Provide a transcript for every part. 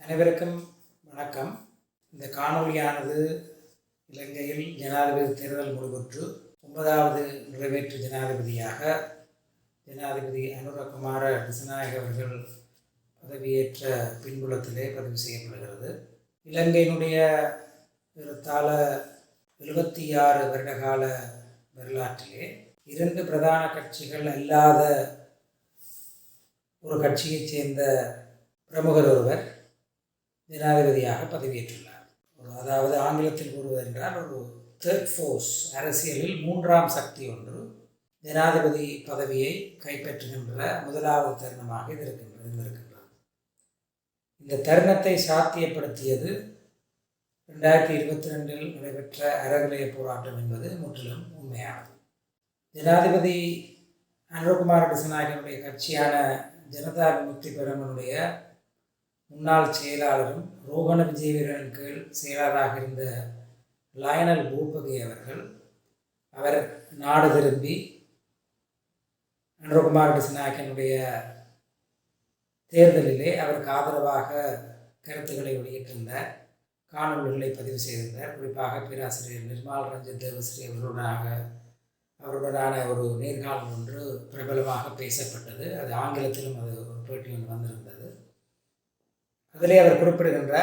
அனைவருக்கும் வணக்கம். இந்த காணொலியானது இலங்கையில் ஜனாதிபதி தேர்தல் முடிவுற்று 9வது நிறைவேற்று ஜனாதிபதியாக ஜனாதிபதி அனுரகுமார திசாநாயக்க அவர்கள் பதவியேற்ற பின்புலத்திலே பதிவு செய்யப்படுகிறது. இலங்கையினுடைய ஏறத்தாழ 76 வருடகால வரலாற்றிலே 2 பிரதான கட்சிகள் அல்லாத ஒரு கட்சியைச் சேர்ந்த பிரமுகர் ஒருவர் ஜனாதிபதியாக பதவியேற்றுள்ளார். அதாவது ஆங்கிலத்தில் கூறுவதென்றால் ஒரு தேர்ட் ஃபோர்ஸ், அரசியலில் 3ஆம் சக்தி ஒன்று ஜனாதிபதி பதவியை கைப்பற்றுகின்ற முதலாவது தருணமாக இது இருக்கின்றது. இந்த தருணத்தை சாத்தியப்படுத்தியது 2022 நடைபெற்ற அறநிலைய போராட்டம் என்பது முற்றிலும் உண்மையானது. ஜனாதிபதி அனுரகுமார திசாநாயக்கனுடைய கட்சியான ஜனதா விமுக்தி பெரமுனுடைய முன்னாள் செயலாளரும் ரோகண விஜயவீரனின் கீழ் செயலாளராக இருந்த லயனல் போப்பகே அவர் நாடு திரும்பி அனுரகுமார திசாநாயக்கனுடைய தேர்தலிலே அவருக்கு ஆதரவாக கருத்துக்களை வெளியிட்டிருந்தார், காணொலிகளை பதிவு செய்திருந்தார். குறிப்பாக பேராசிரியர் நிர்மல் ரஞ்சன் தேவஸ்ரீ அவருடனான ஒரு நேர்காணல் ஒன்று பிரபலமாக பேசப்பட்டது. அது ஆங்கிலத்திலும் அது ஒரு பேட்டி ஒன்று வந்திருந்தது. அதிலே அவர் குறிப்பிடுகின்ற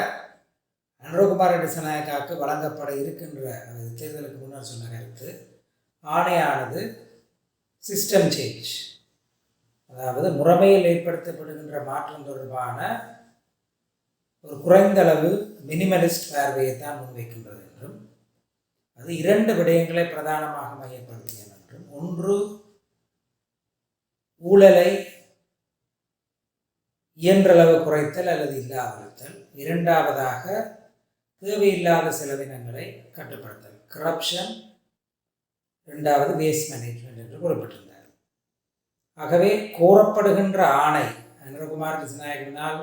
அனுரகுமார திசாநாயக்காவுக்கு வழங்கப்பட இருக்கின்ற தேர்தலுக்கு முன்னர் சொன்ன கருத்து, ஆணையானது சிஸ்டம் சேஞ்ச், அதாவது முறைமையில் ஏற்படுத்தப்படுகின்ற மாற்றம் தொடர்பான ஒரு குறைந்தளவு மினிமலிஸ்ட் பார்வையை தான் முன்வைக்கின்றது என்றும், அது 2 விடயங்களை பிரதானமாக மையப்படுத்தியது என்றும், ஒன்று ஊழலை இயன்றளவு குறைத்தல் அல்லது இல்லாதிருத்தல், 2வதாக தேவையில்லாத செலவினங்களை கட்டுப்படுத்தல், கரப்ஷன், 2வது வேஸ்ட் மேனேஜ்மெண்ட் என்று குறிப்பிட்டிருந்தார். ஆகவே கோரப்படுகின்ற ஆணை, அனுரகுமார திசாநாயக்கனால்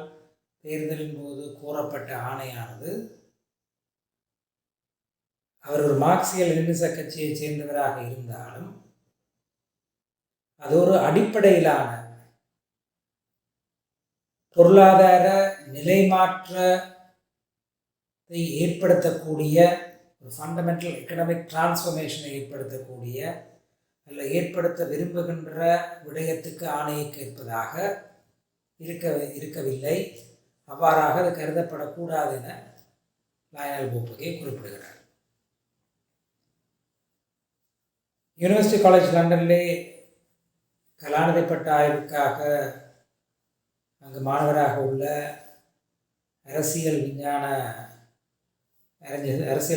தேர்தலின் போது கோரப்பட்ட ஆணையானது, அவர் ஒரு மார்க்சிய லெனினிச கட்சியைச் சேர்ந்தவராக இருந்தாலும் அது ஒரு அடிப்படையிலான பொருளாதார நிலைமாற்றத்தை ஏற்படுத்தக்கூடிய ஒரு ஃபண்டமெண்டல் எக்கனாமிக் டிரான்ஸ்ஃபர்மேஷனை ஏற்படுத்தக்கூடிய அல்ல ஏற்படுத்த விரும்புகின்ற விடயத்துக்கு ஆணையை கேட்பதாக இருக்கவில்லை. அவ்வாறாக அது கருதப்படக்கூடாது என லயனல் போப்பகே குறிப்பிடுகிறார். யூனிவர்சிட்டி காலேஜ் லண்டனிலே கலாநிதி பட்ட ஆய்வுக்காக அங்கு மாணவராக உள்ள அரசியல்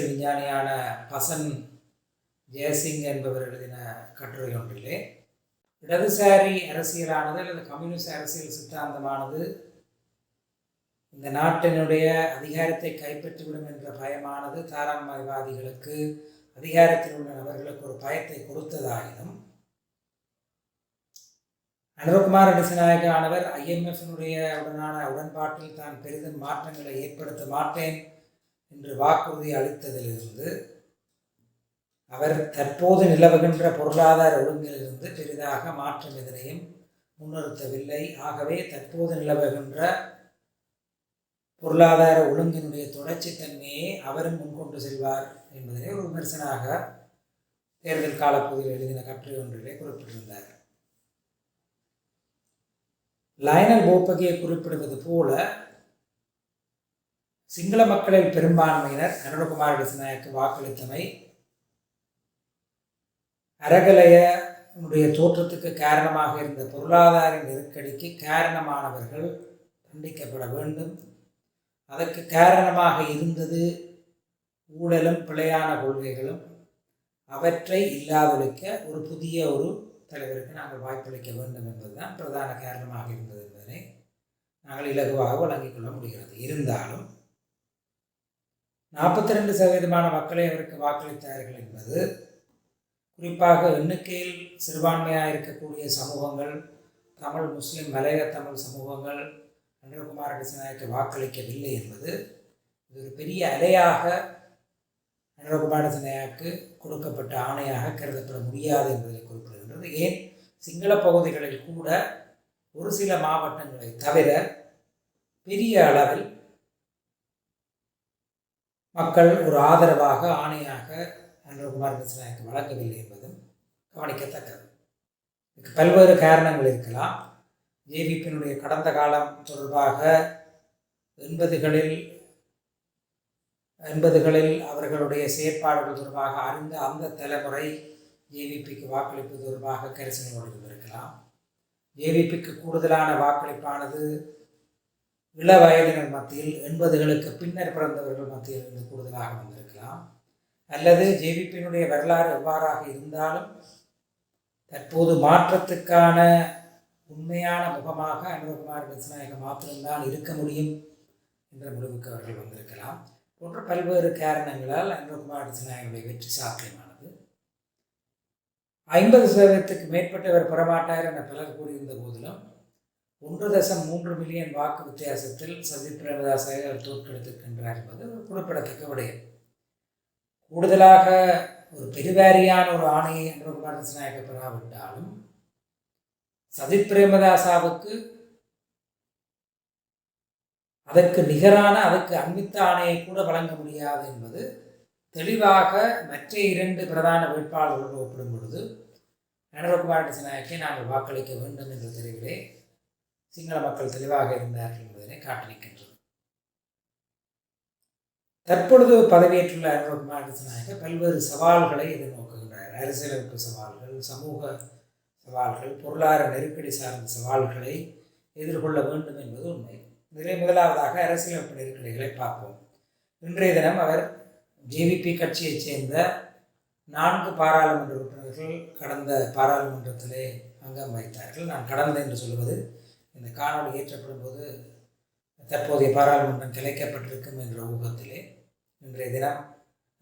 விஞ்ஞானியான பசன் ஜெயசிங் என்பவர் எழுதின கட்டுரை ஒன்றிலே, இடதுசாரி அரசியலானது அல்லது கம்யூனிஸ்ட் அரசியல் சித்தாந்தமானது இந்த நாட்டினுடைய அதிகாரத்தை கைப்பற்றிவிடும் என்ற பயமானது தாராண்மைவாதிகளுக்கு, அதிகாரத்தில் உள்ள நபர்களுக்கு ஒரு பயத்தை கொடுத்ததாயினும், அனுரகுமார திசாநாயக்கானவர் IMFனுடைய உடனான உடன்பாட்டில் தான் பெரிதும் மாற்றங்களை ஏற்படுத்த மாட்டேன் என்று வாக்குறுதி அளித்ததிலிருந்து அவர் தற்போது நிலவுகின்ற பொருளாதார ஒழுங்கிலிருந்து பெரிதாக மாற்றம் எதனையும் முன்னிறுத்தவில்லை. ஆகவே தற்போது நிலவுகின்ற பொருளாதார ஒழுங்கினுடைய தொடர்ச்சித்தன்மையை அவரும் முன்கொண்டு செல்வார் என்பதனை ஒரு விமர்சனாக தேர்தல் காலப்பகுதியில் எழுதின கட்டுரை ஒன்றிலே குறிப்பிட்டிருந்தார். லயனல் போப்பகே குறிப்பிடுவது போல சிங்கள மக்களில் பெரும்பான்மையினர் அனுரகுமார திசாநாயக்க வாக்களித்தமை அறகலையனுடைய தோற்றத்துக்கு காரணமாக இருந்த பொருளாதார நெருக்கடிக்கு காரணமானவர்கள் தண்டிக்கப்பட வேண்டும். அதற்கு காரணமாக இருந்தது ஊழலும் பிழையான கொள்கைகளும். அவற்றை இல்லாதொழிக்க ஒரு புதிய ஒரு தலைவருக்கு நாங்கள் வாய்ப்பளிக்க வேண்டும் என்பதுதான் பிரதான காரணமாக இருந்தது என்பதனை நாங்கள் இலகுவாக வழங்கிக் கொள்ள முடிகிறது. இருந்தாலும் 42% மக்களை அவருக்கு வாக்களித்தார்கள் என்பது குறிப்பாக எண்ணிக்கையில் சிறுபான்மையாக இருக்கக்கூடிய சமூகங்கள், தமிழ், முஸ்லிம், மலைய தமிழ் சமூகங்கள் அனுரகுமார திசாநாயக்க வாக்களிக்கவில்லை என்பது ஒரு பெரிய அலையாக அனுரகுமார திசாநாயக்கு கொடுக்கப்பட்ட ஆணையாக கருதப்பட முடியாது என்பதை குறிப்பிடுகின்றது. ஏன் சிங்கள பகுதிகளில் கூட ஒரு சில மாவட்டங்களை தவிர பெரிய அளவில் மக்கள் ஒரு ஆதரவாக ஆணையாக அனுரகுமார் திசாநாயக்க வழங்கவில்லை என்பதும் கவனிக்கத்தக்கது. இதுக்கு பல்வேறு காரணங்கள் இருக்கலாம். ஜேவிபியினுடைய கடந்த காலம் தொடர்பாக 80களில் அவர்களுடைய செயற்பாடுகள் தொடர்பாக அறிந்த அந்த தலைமுறை ஜேவிபிக்கு வாக்களிப்பு தொடர்பாக கரிசனையோடு இருந்திருக்கலாம். ஜேவிபிக்கு கூடுதலான வாக்களிப்பானது இள வயதினர் மத்தியில் 80களுக்கு பின்னர் பிறந்தவர்கள் மத்தியில் இருந்து கூடுதலாக வந்திருக்கலாம். அல்லது ஜேவிபியினுடைய வரலாறு எவ்வாறாக இருந்தாலும் தற்போது மாற்றத்துக்கான உண்மையான முகமாக அனுரகுமார் திசாநாயக்க மாத்திரம்தான் இருக்க முடியும் என்ற முடிவுக்கு அவர்கள் வந்திருக்கலாம். போன்ற பல்வேறு காரணங்களால் அனுரகுமார் திசாநாயக்கனுடைய வெற்றி சாத்தியமானது. 50% மேற்பட்டவர் பெறமாட்டார் என பலர் கூறியிருந்த போதிலும் 1.3 மில்லியன் வாக்கு வித்தியாசத்தில் சஜித் பிரேமதாசை தோற்கெடுத்திருக்கின்றார் என்பது ஒரு குறிப்பிடத்தக்க விடயம். கூடுதலாக ஒரு பெருவாரியான ஒரு ஆணையை அனுரகுமார் திசாநாயக்க பெறாவிட்டாலும் சஜித் பிரேமதாசாவுக்கு அதற்கு நிகரான அதற்கு அண்மித்த ஆணையை கூட வழங்க முடியாது என்பது தெளிவாக மற்ற 2 பிரதான வேட்பாளர்களோடு ஒப்பிடும் பொழுது அனுரகுமார் திசாநாயக்கை நாங்கள் வாக்களிக்க வேண்டும் என்ற தெரிவிலே சிங்கள மக்கள் தெளிவாக இருந்தார்கள் என்பதனை காட்டியிருக்கின்றது. தற்பொழுது பதவியேற்றுள்ள அனுரகுமார் திசாநாயக்க பல்வேறு சவால்களை எதிர்நோக்குகின்றார். அரசியலமைப்பு சவால்கள், சமூக சவால்கள், பொருளாதார நெருக்கடி சார்ந்த சவால்களை எதிர்கொள்ள வேண்டும் என்பது உண்மை. இதில் முதலாவதாக அரசியலமைப்பு நெருக்கடிகளை பார்ப்போம். இன்றைய தினம் அவர் ஜேவிபி கட்சியைச் சேர்ந்த 4 பாராளுமன்ற உறுப்பினர்கள் கடந்த பாராளுமன்றத்திலே அங்கம் வகித்தார்கள். நான் கடந்த என்று சொல்வது இந்த காணொலி ஏற்றப்படும் போது தற்போதைய பாராளுமன்றம் கலைக்கப்பட்டிருக்கும் என்ற ஊகத்திலே இன்றைய தினம்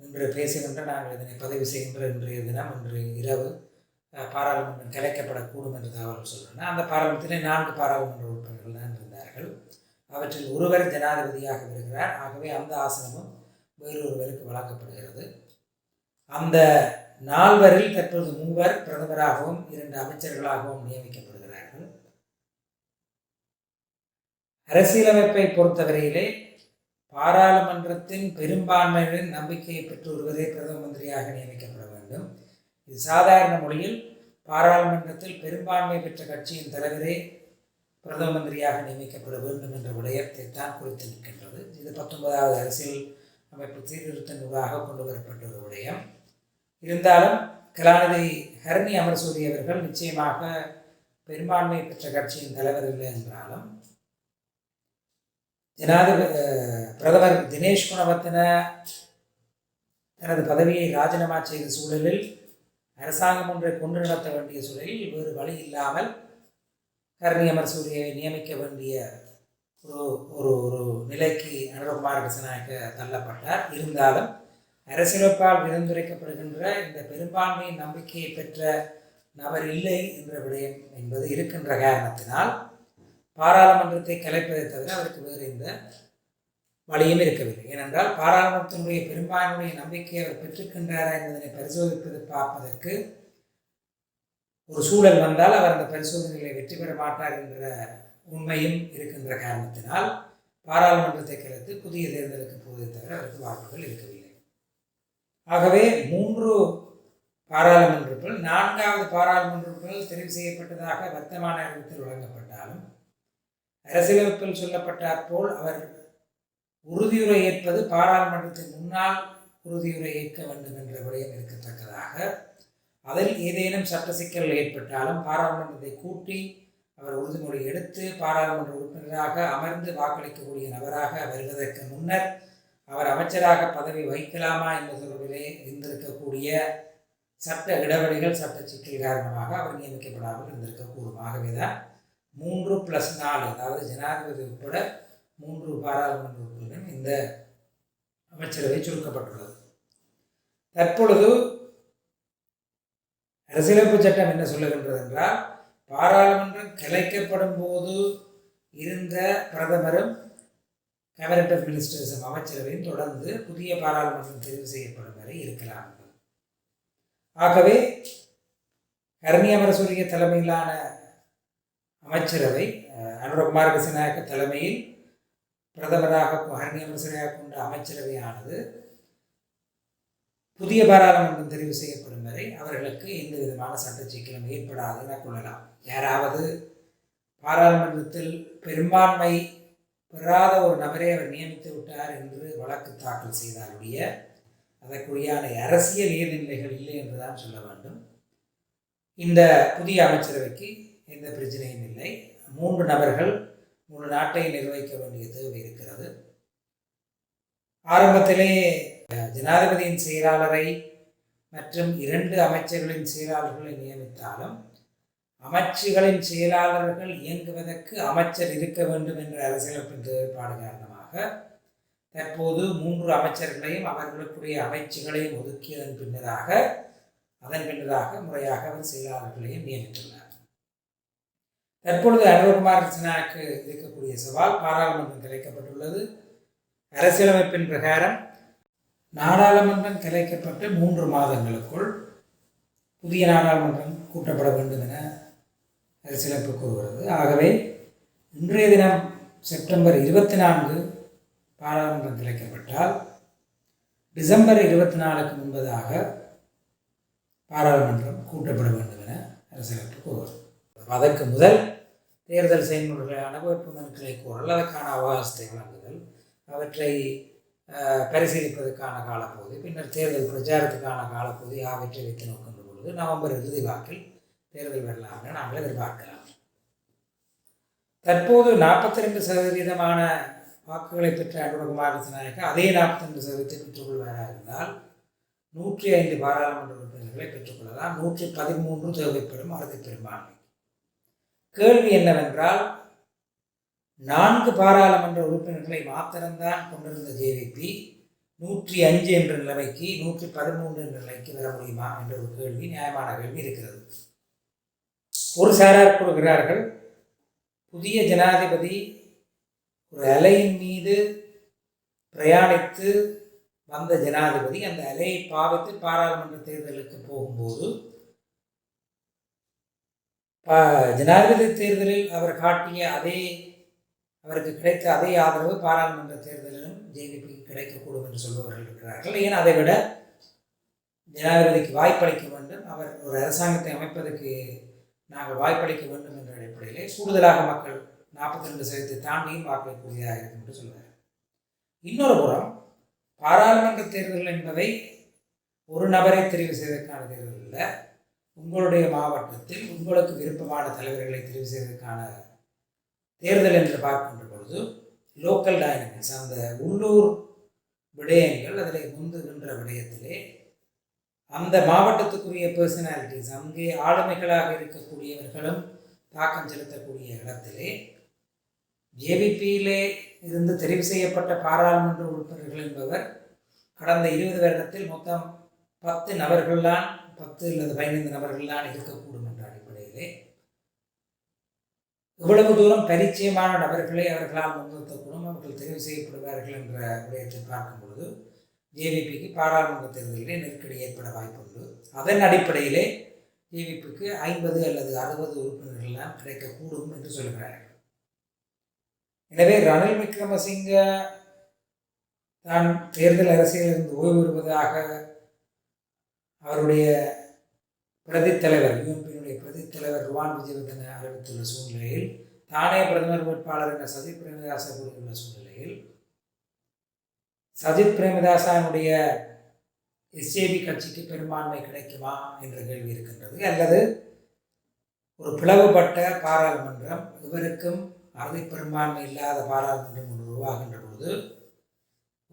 இன்று பேசுகின்ற நாங்கள் இதனை பதிவு செய்கின்ற இன்றைய தினம் இன்று இரவு பாராளுமன்றம் கலைக்கப்படக்கூடும் என்று தகவல் சொல்கிறேன். அந்த பாராளுமன்றத்திலே 4 பாராளுமன்ற உறுப்பினர்கள் தான் இருந்தார்கள். அவற்றில் ஒருவர் ஜனாதிபதியாக வருகிறார். ஆகவே அந்த ஆசனமும் வேறொருவருக்கு வழங்கப்படுகிறது. அந்த 4வரில் தற்போது 3 பிரதமராகவும் 2 அமைச்சர்களாகவும் நியமிக்கப்படுகிறார்கள். அரசியலமைப்பை பொறுத்தவரையிலே பாராளுமன்றத்தின் பெரும்பான்மையின் நம்பிக்கையை பெற்று ஒருவரே பிரதம மந்திரியாக நியமிக்கப்பட வேண்டும். இது சாதாரண மொழியில் பாராளுமன்றத்தில் பெரும்பான்மை பெற்ற கட்சியின் தலைவரே பிரதம மந்திரியாக நியமிக்கப்பட வேண்டும் என்ற விடயத்தை தான் குறித்து நிற்கின்றது. இது 19வது அரசியல் அமைப்பு சீர்திருத்தங்களாக கொண்டு வரப்பட்ட ஒரு விடயம். இருந்தாலும் கலாநிதி ஹரணி அமரசூரி அவர்கள் நிச்சயமாக பெரும்பான்மை பெற்ற கட்சியின் தலைவர் இல்லை என்றாலும் பிரதமர் தினேஷ் குணவர்த்தன தனது பதவியை ராஜினாமா செய்த சூழலில் அரசாங்கம் ஒன்றை கொண்டு நடத்த வேண்டிய சூழலில் வேறு வழி இல்லாமல் ஹரணி அமரசூரியை நியமிக்க வேண்டிய ஒரு நிலைக்கு அனுரகுமார் திசாநாயக்க தள்ளப்பட்டார். இருந்தாலும் அரசியலமைப்பால் விதந்துரைக்கப்படுகின்ற இந்த பெரும்பான்மையின் நம்பிக்கையை பெற்ற நபர் இல்லை என்ற விடயம் என்பது இருக்கின்ற காரணத்தினால் பாராளுமன்றத்தை கலைப்பதை தவிர அவருக்கு வேறு எந்த வழியும் இருக்கவில்லை. ஏனென்றால் பாராளுமன்றத்தினுடைய பெரும்பான்மையுடைய நம்பிக்கையை அவர் பெற்றிருக்கின்றாரா என்பதனை பரிசோதிப்பது பார்ப்பதற்கு ஒரு சூழல் வந்தால் அவர் அந்த பரிசோதனைகளை வெற்றி பெற மாட்டார் என்ற உண்மையும் இருக்கின்ற காரணத்தினால் பாராளுமன்றத்தை கலைத்து புதிய தேர்தலுக்கு போவதை தவிர அவருக்கு வாய்ப்புகள் இருக்கவில்லை. ஆகவே 3 பாராளுமன்றங்கள் 4வது பாராளுமன்றங்கள் தெரிவு செய்யப்பட்டதாக வர்த்தமான அறிவித்தல் வழங்கப்பட்டாலும் அரசியலமைப்பில் சொல்லப்பட்டார் போல் அவர் உறுதியுரை ஏற்பது பாராளுமன்றத்தின் முன்னால் உறுதியுரை ஏற்க வேண்டும் என்ற விடயம் இருக்கத்தக்கதாக அதில் ஏதேனும் சட்ட சிக்கல்கள் ஏற்பட்டாலும் பாராளுமன்றத்தை கூட்டி அவர் உறுதிமொழி எடுத்து பாராளுமன்ற உறுப்பினராக அமர்ந்து வாக்களிக்கக்கூடிய நபராக வருவதற்கு முன்னர் அவர் அமைச்சராக பதவி வகிக்கலாமா என்பது தொடர்பிலே இருந்திருக்கக்கூடிய சட்ட இடைவெளிகள் சட்ட சிக்கல் காரணமாக அவர் நியமிக்கப்படாமல் இருந்திருக்கக்கூடும். ஆகவேதான் 3+4 அதாவது ஜனாதிபதி உட்பட 3 பாராளுமன்ற உறுப்பினர்கள் இந்த அமைச்சரவை சுருக்கப்பட்டுள்ளது. தற்பொழுது அரசியலமைப்பு சட்டம் என்ன சொல்லுகின்றது என்றால் பாராளுமன்றம் கலைக்கப்படும் போது இருந்த பிரதமரும் கேபினட் ஆஃப் மினிஸ்டர்ஸும் அமைச்சரவையும் தொடர்ந்து புதிய பாராளுமன்றம் தெரிவு செய்யப்படும் வரை இருக்கலாம். ஆகவே ஹரணி அமரசூரிய தலைமையிலான அமைச்சரவை அனுரகுமார் திசாநாயக்க தலைமையில் பிரதமராக ஹரணி அமரசூரியாக கொண்ட அமைச்சரவையானது புதிய பாராளுமன்றம் தெரிவு செய்யப்படும் வரை அவர்களுக்கு எந்த விதமான சட்ட சிக்கலும் ஏற்படாது என கொள்ளலாம். யாராவது பாராளுமன்றத்தில் பெரும்பான்மை பெறாத ஒரு நபரை அவர் நியமித்து விட்டார் என்று வழக்கு தாக்கல் செய்தாலுடைய அதற்குரியான அரசியல் நீர்நிலைகள் இல்லை என்றுதான் சொல்ல வேண்டும். இந்த புதிய அமைச்சரவைக்கு எந்த பிரச்சனையும் இல்லை. 3 நபர்கள் முழு நாட்டை நிர்வகிக்க வேண்டிய தேவை இருக்கிறது. ஆரம்பத்திலே ஜனாதிபதியின் செயலாளரை மற்றும் 2 அமைச்சர்களின் செயலாளர்களை நியமித்தாலும் அமைச்சுகளின் செயலாளர்கள் இயங்குவதற்கு அமைச்சர் இருக்க வேண்டும் என்ற அரசியலமைப்பின் தேவைப்பாடு காரணமாக தற்போது 3 அமைச்சர்களையும் அவர்களுக்குரிய அமைச்சுகளையும் ஒதுக்கியதன் பின்னராக முறையாக அவர் செயலாளர்களையும் நியமித்துள்ளார். தற்பொழுது அனுரகுமார் திசாநாயக்க இருக்கக்கூடிய சவால் பாராளுமன்றம் கலைக்கப்பட்டுள்ளது. அரசியலமைப்பின் பிரகாரம் நாடாளுமன்றம் கலைக்கப்பட்டு 3 மாதங்களுக்குள் புதிய நாடாளுமன்றம் கூட்டப்பட வேண்டும் என அரசியலமைப்பு கூறுகிறது. ஆகவே இன்றைய தினம் செப்டம்பர் 24 பாராளுமன்றம் கலைக்கப்பட்டால் டிசம்பர் 24க்கு முன்பதாக பாராளுமன்றம் கூட்டப்பட வேண்டும் என அரசியலமைப்பு கூறுகிறது. அதற்கு முதல் தேர்தல் செயல்முறைகளான வேட்பு மனுக்களை கோரல், அதற்கான அவகாசத்தை வழங்குதல், அவற்றை பரிசீலிப்பதற்கான காலப்பகுதி, பின்னர் தேர்தல் பிரச்சாரத்துக்கான காலப்பகுதி ஆகியவற்றை வைத்து நோக்கின்ற பொழுது நவம்பர் இறுதி வாக்கில் தேர்தல் வரலாம் என நாங்கள் எதிர்பார்க்கலாம். தற்போது 42% வாக்குகளை பெற்ற அனுரகுமார் திசாநாயக்க அதே 42% பெற்றுக்கொள்வாராக இருந்தால் 105 பாராளுமன்ற உறுப்பினர்களை பெற்றுக்கொள்ளலாம். 113 தேவைப்படும் அறுதி பெரும்பான்மை. கேள்வி என்னவென்றால் 4 பாராளுமன்ற உறுப்பினர்களை மாத்திரம்தான் கொண்டிருந்த ஜேவிபி 105 என்ற நிலைமைக்கு 113 என்ற நிலைக்கு வர முடியுமா என்ற ஒரு கேள்வி, நியாயமான கேள்வி இருக்கிறது. ஒரு சாரார் கூறுகிறார்கள், புதிய ஜனாதிபதி ஒரு அலையின் மீது பிரயாணித்து வந்த ஜனாதிபதி அந்த அலையை பாவித்து பாராளுமன்ற தேர்தலுக்கு போகும்போது ஜனாதிபதி தேர்தலில் அவர் காட்டிய அவருக்கு கிடைத்த அதே ஆதரவு பாராளுமன்ற தேர்தலிலும் ஜேவிபிக்கு கிடைக்கக்கூடும் என்று சொல்பவர்கள் இருக்கிறார்கள். ஏன் அதை விட ஜனாதிபதிக்கு வாய்ப்பளிக்க வேண்டும், அவர் ஒரு அரசாங்கத்தை அமைப்பதற்கு நாங்கள் வாய்ப்பளிக்க வேண்டும் என்ற அடிப்படையிலே கூடுதலாக மக்கள் 42% தாண்டியும் வாக்களிக்கூடியதாக இருக்கும் என்று சொல்வார். இன்னொரு புறம் பாராளுமன்ற தேர்தல் என்பதை ஒரு நபரை தெரிவு செய்வதற்கான தேர்தல் இல்லை, உங்களுடைய மாவட்டத்தில் உங்களுக்கு விருப்பமான தலைவர்களை தெரிவு செய்வதற்கான தேர்தல் என்று பார்க்கின்ற பொழுது லோக்கல் டைனமிக்ஸ், அந்த உள்ளூர் விடயங்கள் அதில் முந்துகின்ற விடயத்திலே அந்த மாவட்டத்துக்குரிய பர்சனாலிட்டிஸ், அங்கே ஆளுமைகளாக இருக்கக்கூடியவர்களும் தாக்கம் செலுத்தக்கூடிய இடத்திலே ஜேவிபியிலே இருந்து தெரிவு செய்யப்பட்ட பாராளுமன்ற உறுப்பினர்கள் என்பவர் கடந்த 20 வருடத்தில் மொத்தம் 10 நபர்கள்தான், 10 அல்லது 15 நபர்கள்தான் இருக்கக்கூடும் என்ற அடிப்படையிலே இவ்வளவு தூரம் பரிச்சயமான நபர்களை அவர்களால் முன்னிறுத்தக்கூடும், அவர்கள் தெரிவு செய்யப்படுவார்கள் என்ற விடயத்தை பார்க்கும் பொழுது ஜேவிபிக்கு பாராளுமன்ற தேர்தலிலே நெருக்கடி ஏற்பட வாய்ப்புண்டு. அதன் அடிப்படையிலே ஜேவிபிக்கு 50 அல்லது 60 உறுப்பினர்கள் தான் கிடைக்கக்கூடும் என்று சொல்கிறார்கள். எனவே ரணில் விக்ரமசிங்க தான் தேர்தல் அரசியலிருந்து ஓய்வு பெறுவதாக அவருடைய பிரதித்தலைவர், யூஎன்பியினுடைய பிரதித்தலைவர் ருவான் விஜயவர்தன அறிவித்துள்ள சூழ்நிலையில், தானே பிரதமர் வேட்பாளர் என்ற சஜித் பிரேமதாச கூறியுள்ள சூழ்நிலையில், சஜித் பிரேமதாசனுடைய எஸ்ஜேபி கட்சிக்கு பெரும்பான்மை கிடைக்குமா என்ற கேள்வி இருக்கின்றது. அல்லது ஒரு பிளவுபட்ட பாராளுமன்றம், இவருக்கும் அறுதி பெரும்பான்மை இல்லாத பாராளுமன்றம் ஒன்று உருவாகின்ற பொழுது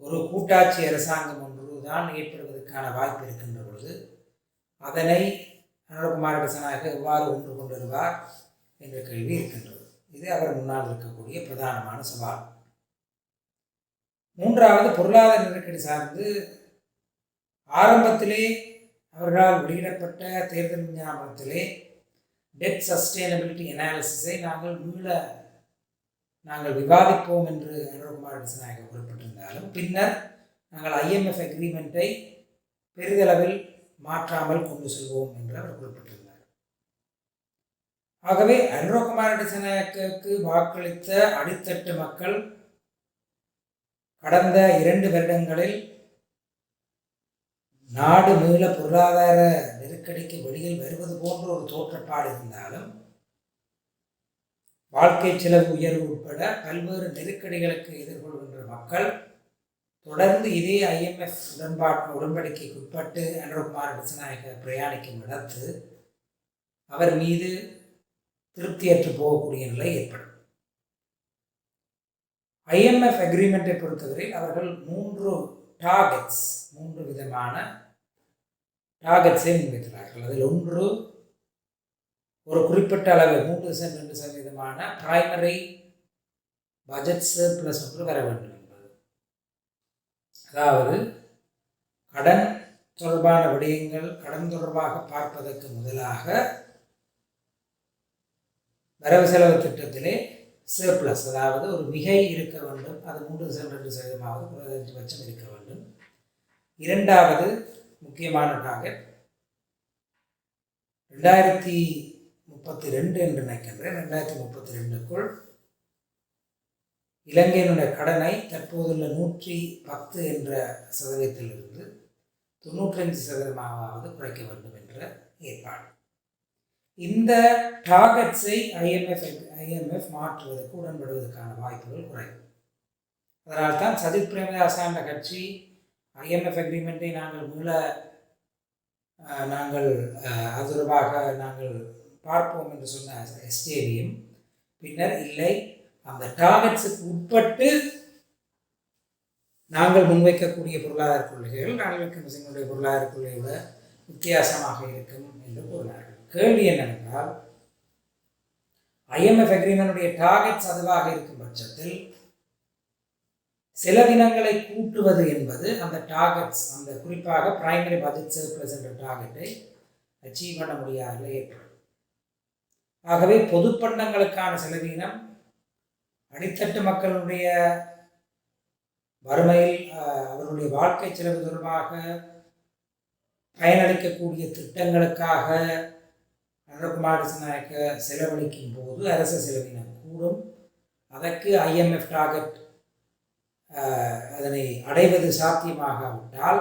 ஒரு கூட்டாட்சி அரசாங்கம் ஒன்று தான் ஏற்படுவதற்கான வாய்ப்பு இருக்கின்ற பொழுது அதனை அனுரகுமார திசாநாயக்க எவ்வாறு ஒன்று கொண்டு வருவார் என்ற கேள்வி இருக்கின்றது. இது அவர் முன்னால் இருக்கக்கூடிய பிரதானமான சவால். மூன்றாவது, பொருளாதார நெருக்கடி சார்ந்து ஆரம்பத்திலே அவர்களால் வெளியிடப்பட்ட தேர்தல் விஞ்ஞாபனத்திலே டெட் சஸ்டைனபிலிட்டி அனாலிசிஸை நாங்கள் விவாதிப்போம் என்று அனுரகுமார திசாநாயக்க குறிப்பிட்டிருந்தாலும் பின்னர் நாங்கள் IMF அக்ரிமெண்ட்டை பெரிதளவில் மாற்றாமல் கொண்டு செல்வோம் என்று அவர் குறிப்பிட்டிருந்தார். ஆகவே அனுரகுமார திசாநாயக்கவுக்கு வாக்களித்த அடித்தட்டு மக்கள் கடந்த 2 வருடங்களில் நாடு மீள பொருளாதார நெருக்கடிக்கு வெளியில் வருவது போன்ற ஒரு தோற்றப்பாடு இருந்தாலும் வாழ்க்கை செலவு உயர்வு உட்பட பல்வேறு நெருக்கடிகளுக்கு எதிர்கொள்கின்ற மக்கள் தொடர்ந்து இதே IMF உடன்படிக்கைக்கு உட்பட்டு அனுரகுமார திசாநாயக்க பிரயாணிக்கும் இடத்து அவர் மீது திருப்தியற்று போகக்கூடிய நிலை ஏற்படும். IMF அக்ரிமெண்ட்டை பொறுத்தவரை அவர்கள் 3 விதமான டார்கெட்ஸை முன்வைக்கிறார்கள். அதில் ஒன்று, ஒரு குறிப்பிட்ட அளவு 3% பிரைமரி பட்ஜெட் சர்ப்ளஸ் ஒன்று வர வேண்டும் என்பது. அதாவது கடன் தொடர்பான விடயங்கள் கடன் தொடர்பாக பார்ப்பதற்கு முதலாக வரவு செலவு திட்டத்திலே சர்ப்ளஸ், அதாவது ஒரு மிகை இருக்க வேண்டும். அது 3.2% குறைந்தபட்சம் இருக்க வேண்டும். இரண்டாவது முக்கியமான டார்கெட் 2032 என்று நினைக்கின்றேன். 2032க்குள் இலங்கையினுடைய கடனை தற்போதுள்ள 110 என்ற சதவீதத்திலிருந்து 95% குறைக்க வேண்டும் என்ற ஏற்பாடு. இந்த டார்கெட்ஸை IMF மாற்றுவதற்கு உடன்படுவதற்கான வாய்ப்புகள் குறைவு. அதனால் தான் சஜித் பிரேமதாச என்ற கட்சி IMF அக்ரிமெண்ட்டை நாங்கள் அது தொடர்பாக நாங்கள் பார்ப்போம் என்று சொன்ன SJVயும் பின்னர் இல்லை, அந்த டார்கெட்ஸுக்கு உட்பட்டு நாங்கள் முன்வைக்கக்கூடிய பொருளாதார கொள்கைகள் ரணில் விக்ரமசிங்கனுடைய பொருளாதார கொள்கையோட வித்தியாசமாக இருக்கும் என்று கூறினார்கள். கேள்வி என்னவென்றால், IMF அக்ரிமெண்ட்டுடைய டார்கெட்ஸ் அதுவாக இருக்கும் பட்சத்தில் செலவினங்களை கூட்டுவது என்பது அந்த டார்கெட்ஸ், அந்த குறிப்பாக பிரைமரி பட்ஜெட் சர்ப்ளஸ் என்ற டார்கெட்டை அச்சீவ் பண்ண முடியாத ஏற்படும். ஆகவே பொதுப்பண்டங்களுக்கான செலவினம், அடித்தட்டு மக்களுடைய வறுமையில் அவர்களுடைய வாழ்க்கை செலவு தொடர்பாக பயனளிக்கக்கூடிய திட்டங்களுக்காக அனுரகுமார திசாநாயக்க செலவழிக்கும் போது அரச செலவினம் கூடும். அதற்கு IMF டார்கெட் அதனை அடைவது சாத்தியமாகாவிட்டால்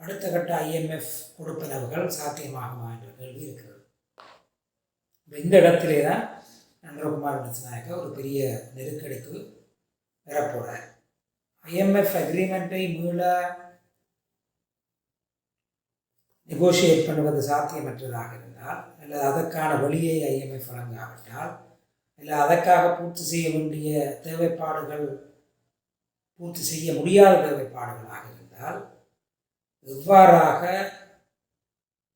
அடுத்த கட்ட IMF கொடுப்பனவுகள் சாத்தியமாகுமா என்ற கேள்வி இருக்கிறது. இந்த இடத்திலே தான் அனுரகுமார திசாநாயக்க ஒரு பெரிய நெருக்கடிக்கு வரப்போகிறார். IMF அக்ரிமெண்ட்டை மீள நெகோஷியேட் பண்ணுவது சாத்தியமற்றதாக இருந்தால், அல்லது அதற்கான வழியை IMF வழங்காவிட்டால், இல்லை அதற்காக பூர்த்தி செய்ய வேண்டிய தேவைப்பாடுகள் பூர்த்தி செய்ய முடியாத தேவைப்பாடுகளாக இருந்தால், எவ்வாறாக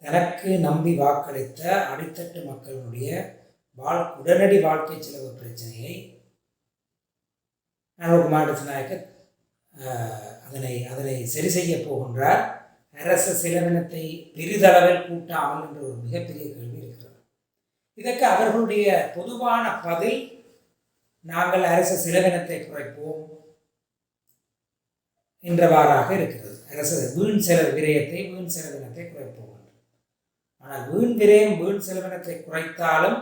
தனக்கு நம்பி வாக்களித்த அடித்தட்டு மக்களுடைய உடனடி வாழ்க்கை செலவு பிரச்சனையை அனுரகுமார திசாநாயக்க அதனை சரி செய்ய போகின்றார். அரச செலவினத்தை பெரிதளவில் கூட்டாமல் என்ற ஒரு மிகப்பெரிய கேள்வி இருக்கிறது. இதற்கு அவர்களுடைய பொதுவான பதில், நாங்கள் அரச செலவினத்தை குறைப்போம் என்றவாறாக இருக்கிறது. அரசு வீண் செலவினத்தை குறைப்போம். ஆனால் வீண் விரயம் வீண் செலவினத்தை குறைத்தாலும்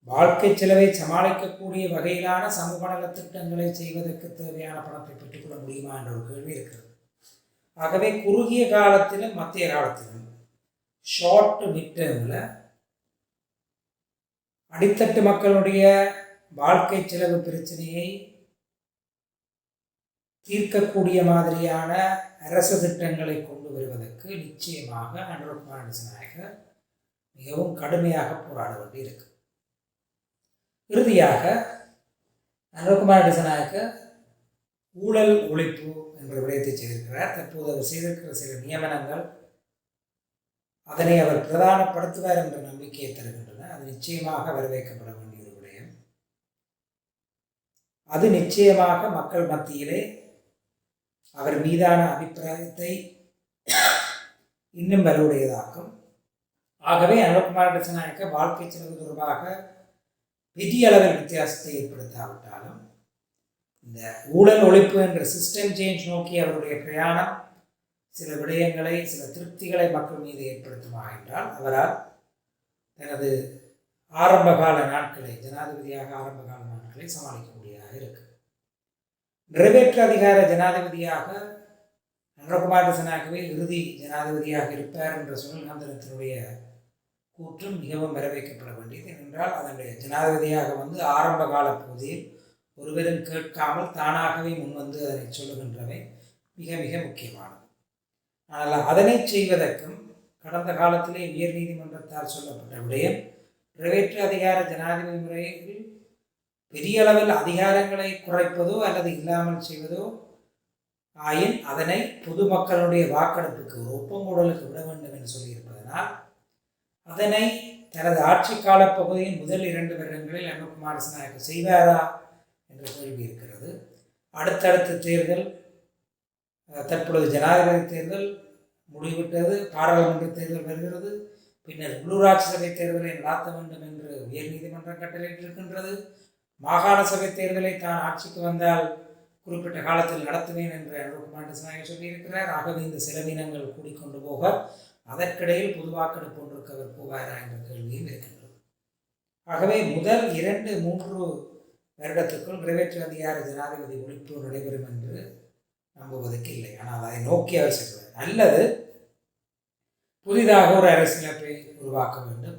வாழ்க்கை செலவை சமாளிக்கக்கூடிய வகையிலான சமூக நல திட்டங்களை செய்வதற்கு தேவையான பணத்தை பெற்றுக்கொள்ள முடியுமா என்ற ஒரு கேள்வி இருக்கிறது. ஆகவே குறுகிய காலத்திலும் மத்திய காலத்திலும் ஷார்ட் மிட்டர்மில் அடித்தட்டு மக்களுடைய வாழ்க்கை செலவு பிரச்சனையை தீர்க்கக்கூடிய மாதிரியான அரசு திட்டங்களை கொண்டு வருவதற்கு நிச்சயமாக அனுரகுமார திசாநாயக்க மிகவும் கடுமையாக போராட வேண்டியிருக்கு. இறுதியாக அனுரகுமார திசாநாயக்க ஊழல் ஒழிப்பு என்ற விடயத்தை செய்திருக்கிறார். தற்போது அவர் செய்திருக்கிற சில நியமனங்கள் அதனை அவர் பிரதானப்படுத்துவார் என்ற நம்பிக்கையை தருகின்றன. அது நிச்சயமாக வரவேற்கப்பட வேண்டிய ஒரு விடயம். அது நிச்சயமாக மக்கள் மத்தியிலே அவர் மீதான அபிப்பிராயத்தை இன்னும் வலுவுடையதாக்கும். ஆகவே அனுரகுமார திசாநாயக்க வாழ்க்கை செலவு தொடர்பாக பெரிய அளவில் வித்தியாசத்தை ஏற்படுத்தாவிட்டாலும் இந்த ஊழல் ஒழிப்பு என்ற சிஸ்டம் சேஞ்ச் நோக்கி அவருடைய பிரயாணம் சில விடயங்களை, சில திருப்திகளை மக்கள் மீது ஏற்படுத்துமா என்றால் அவரால் தனது ஆரம்பகால நாட்களை, ஜனாதிபதியாக ஆரம்பகால நாட்களை சமாளிக்க முடியாத இருக்கு. நிறைவேற்று அதிகார ஜனாதிபதியாக அனுரகுமார் திசாநாயக்கவே இறுதி ஜனாதிபதியாக இருப்பார் என்ற சுனில்காந்தனத்தினுடைய கூற்றும் மிகவும் வரவேற்கப்பட வேண்டியது. ஏனென்றால் அதனுடைய ஜனாதிபதியாக வந்து ஆரம்ப கால பகுதியில் ஒருவரும் கேட்காமல் தானாகவே முன்வந்து அதனை சொல்லுகின்றவை மிக மிக முக்கியமானது. ஆனால் அதனை செய்வதற்கும் கடந்த காலத்திலே உயர் நீதிமன்றத்தால் சொல்லப்பட்ட விடயம் நிறைவேற்று அதிகார ஜனாதிபதி முறையில் பெரிய அளவில் அதிகாரங்களை குறைப்பதோ அல்லது இல்லாமல் செய்வதோ ஆயின் அதனை பொதுமக்களுடைய வாக்கெடுப்புக்கு ஒரு ஒப்பங்குடலுக்கு விட வேண்டும் என்று சொல்லியிருப்பதனால் அதனை தனது ஆட்சி கால பகுதியின் முதல் 2 வருடங்களில் அனுரகுமார் திசாநாயக்க செய்வாரா என்ற கேள்வி இருக்கிறது. அடுத்தடுத்த தேர்தல், தற்பொழுது ஜனாதிபதி தேர்தல் முடிவிட்டது, பாராளுமன்ற தேர்தல் வருகிறது, பின்னர் உள்ளூராட்சி சபை தேர்தலை நடத்த வேண்டும் என்று உயர்நீதிமன்றம் கட்டளையிட்டிருக்கின்றது. மாகாண சபை தேர்தலை தான் ஆட்சிக்கு வந்தால் குறிப்பிட்ட காலத்தில் நடத்துவேன் என்று அனுரகுமார் திசாநாயக்க சொல்லியிருக்கிறார். ஆகவே இந்த செலவினங்கள் கூடிக்கொண்டு போக அதற்கிடையில் பொது வாக்கெடுப்பு ஒன்றுக்கு அவர் போவாரா என்ற கேள்வியும் இருக்கின்றது. ஆகவே முதல் 2-3 வருடத்துக்குள் நிறைவேற்று அதிகார ஜனாதிபதி ஒழிப்பு நடைபெறும் என்று நம்புவதற்கு இல்லை. ஆனால் அதை நோக்கி அவர் செல்வார். அல்லது புதிதாக ஒரு அரசியலமைப்பை உருவாக்க வேண்டும்.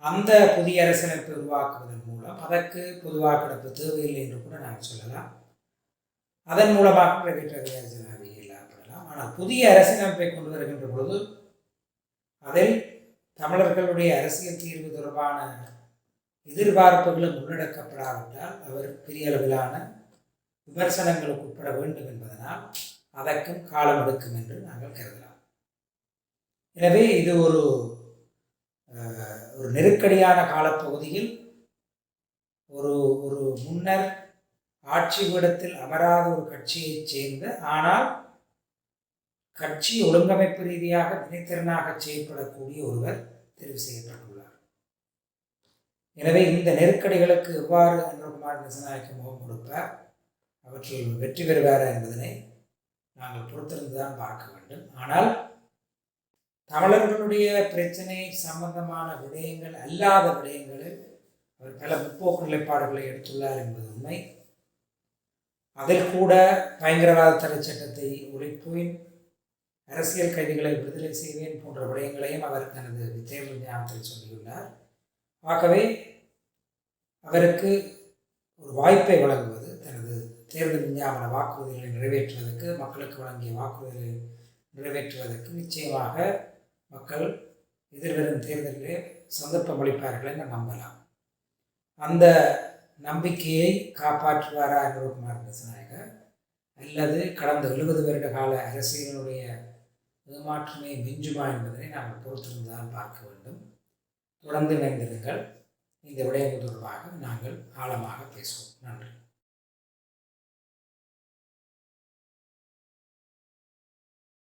அந்த புதிய அரசியலமைப்பை உருவாக்குவதன் மூலம் அதற்கு பொது வாக்கெடுப்பு தேவையில்லை என்று கூட நாங்கள் சொல்லலாம். அதன் மூலமாக நிறைவேற்று அதிகார ஜனாதிபதி இல்லாமப்படலாம். ஆனால் புதிய அரசியலமைப்பை கொண்டு வருகின்ற பொழுது அதில் தமிழர்களுடைய அரசியல் தீர்வு தொடர்பான எதிர்பார்ப்புகளும் உள்ளடக்கப்படாவிட்டால் அவர் பெரிய அளவிலான விமர்சனங்களுக்கு உட்பட வேண்டும் என்பதனால் அதற்கும் காலம் எடுக்கும் என்று நாங்கள் கருதலாம். எனவே இது ஒரு நெருக்கடியான காலப்பகுதியில் ஒரு முன்னர் ஆட்சி பீடத்தில் அமராத ஒரு கட்சியைச் சேர்ந்த, ஆனால் கட்சி ஒழுங்கமைப்பு ரீதியாக வினைத்திறனாக செயல்படக்கூடிய ஒருவர் தெரிவு செய்யப்பட்டுள்ளார். எனவே இந்த நெருக்கடிகளுக்கு எவ்வாறு அனுரகுமார் திசாநாயக்க முகம் கொடுப்பார், அவற்றில் வெற்றி பெறுவாரா என்பதனை நாங்கள் பொறுத்திருந்துதான் பார்க்க வேண்டும். ஆனால் தமிழர்களுடைய பிரச்சனை சம்பந்தமான விடயங்கள் அல்லாத விடயங்களில் அவர் பல முற்போக்கு நிலைப்பாடுகளை எடுத்துள்ளார் என்பது உண்மை. அதில் கூட பயங்கரவாத தடை சட்டத்தை ஒழிப்பேன், அரசியல் கைதிகளை விடுதலை செய்வேன் போன்ற விடயங்களையும் அவர் தனது தேர்தல் ஞாபகத்தில் சொல்லியுள்ளார். ஆகவே அவருக்கு ஒரு வாய்ப்பை வழங்குவது, தனது தேர்தல் விஞ்ஞாபன வாக்குறுதிகளை நிறைவேற்றுவதற்கு, மக்களுக்கு வழங்கிய வாக்குறுதிகளை நிறைவேற்றுவதற்கு நிச்சயமாக மக்கள் எதிர்வரும் தேர்தலிலே சந்தர்ப்பம் அளிப்பார்கள் என நம்பலாம். அந்த நம்பிக்கையை காப்பாற்றுவாரா அனுரகுமார் திசாநாயக்க, அல்லது கடந்த 70 வருட கால அரசியலினுடைய ஏமாற்றமே மிஞ்சுமா என்பதனை நாங்கள் பொறுத்திருந்துதான் பார்க்க வேண்டும். தொடர்ந்து இணைந்திருங்கள். இந்த விடயம் தொடர்பாக நாங்கள் ஆழமாக பேசுவோம்.